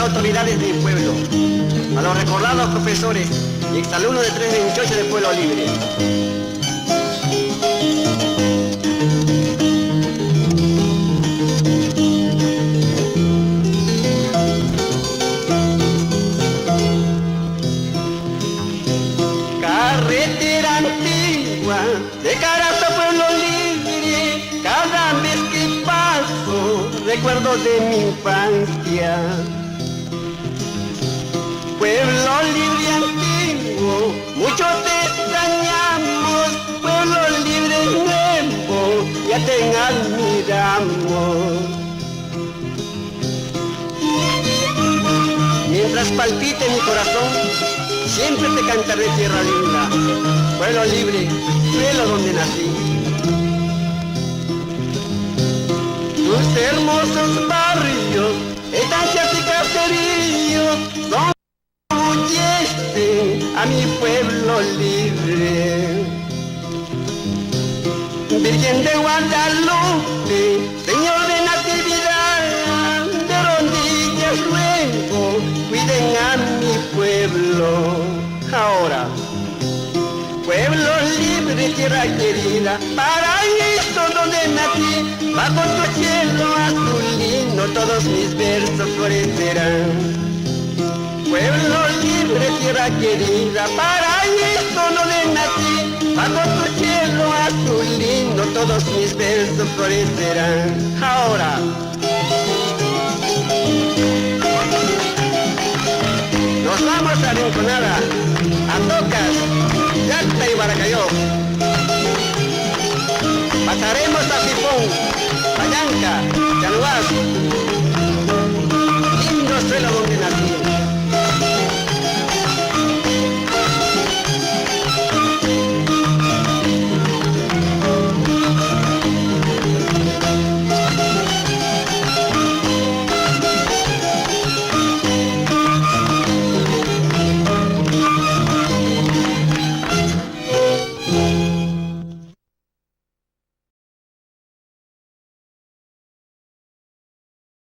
autoridades del pueblo, a los recordados profesores y exalumnos de 328 de Pueblo Libre. Carretera antigua de Carazo a Pueblo Libre, cada vez que paso recuerdo de mi infancia. Pueblo Libre antiguo, mucho te extrañamos, Pueblo Libre nuevo, ya te admiramos. Mientras palpite mi corazón, siempre te cantaré tierra linda, Pueblo Libre, suelo donde nací. Tus hermosos barrios, estancias y caseríos, son a mi Pueblo Libre. Virgen de Guadalupe, Señor de Natividad, de rodillas ruego, cuiden a mi pueblo. Ahora, Pueblo Libre, tierra querida, paraíso donde nací, bajo tu cielo azulino todos mis versos florecerán. Pueblo Libre, tierra querida, paraíso donde nací, bajo tu cielo azulino todos mis versos florecerán. Ahora, nos vamos a Rinconada, a Tocas, Yacta y Baracayó.